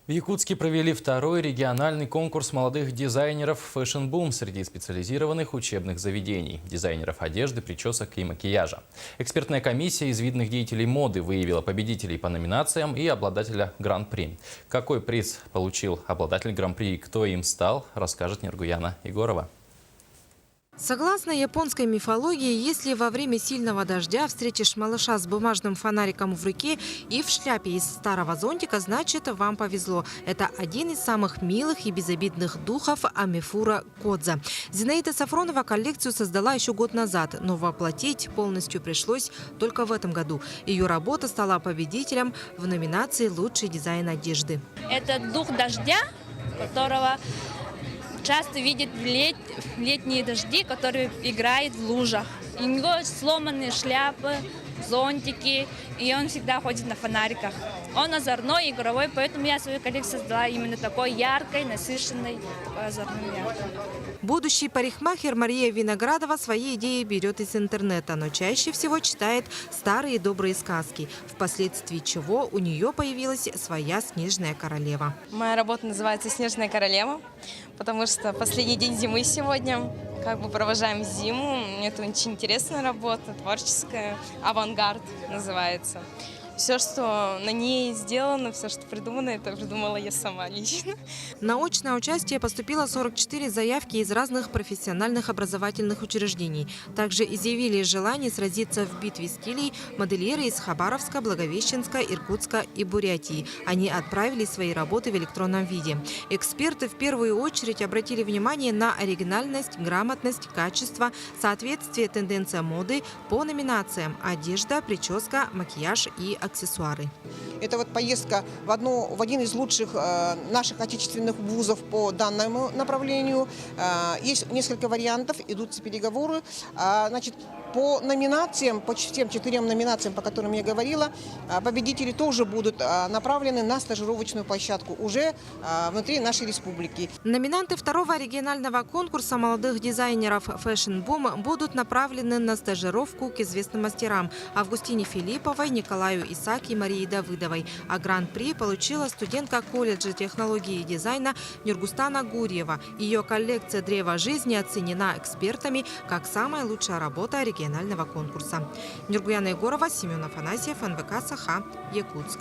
В Якутске провели второй региональный конкурс молодых дизайнеров Fashion Boom среди специализированных учебных заведений, дизайнеров одежды, причесок и макияжа. Экспертная комиссия из видных деятелей моды выявила победителей по номинациям и обладателя Гран-при. Какой приз получил обладатель Гран-при и кто им стал, расскажет Нургуяна Егорова. Согласно японской мифологии, если во время сильного дождя встретишь малыша с бумажным фонариком в руке и в шляпе из старого зонтика, значит, вам повезло. Это один из самых милых и безобидных духов Амифура Кодза. Зинаида Сафронова коллекцию создала еще год назад, но воплотить полностью пришлось только в этом году. Ее работа стала победителем в номинации «Лучший дизайн одежды». Это дух дождя, которого часто видят в летние дожди, который играет в лужах. У него сломанные шляпы, зонтики, и он всегда ходит на фонариках. Он озорной, игровой, поэтому я свою коллекцию создала именно такой яркой, насыщенной, такой озорной, яркой. Будущий парикмахер Мария Виноградова свои идеи берет из интернета, но чаще всего читает старые добрые сказки, впоследствии чего у нее появилась своя снежная королева. Моя работа называется «Снежная королева», потому что последний день зимы сегодня. Провожаем зиму. Это очень интересная работа, творческая, авангард называется. Все, что на ней сделано, все, что придумано, это придумала я сама лично. На очное участие поступило 44 заявки из разных профессиональных образовательных учреждений. Также изъявили желание сразиться в битве стилей модельеры из Хабаровска, Благовещенска, Иркутска и Бурятии. Они отправили свои работы в электронном виде. Эксперты в первую очередь обратили внимание на оригинальность, грамотность, качество, соответствие тенденциям моды по номинациям одежда, прическа, макияж и аксессуары. Это поездка в один из лучших наших отечественных вузов по данному направлению. Есть несколько вариантов, идут переговоры. По номинациям, по тем 4 номинациям, по которым я говорила, победители тоже будут направлены на стажировочную площадку уже внутри нашей республики. Номинанты второго регионального конкурса молодых дизайнеров Fashion Boom будут направлены на стажировку к известным мастерам Августине Филипповой, Николаю Исааки и Марии Давыдовой. А гран-при получила студентка колледжа технологии и дизайна Нургустана Гурьева. Ее коллекция «Древо жизни» оценена экспертами как самая лучшая работа регионального конкурса. Нургуяна Егорова, Семен Афанасьев, НВК Саха, Якутск.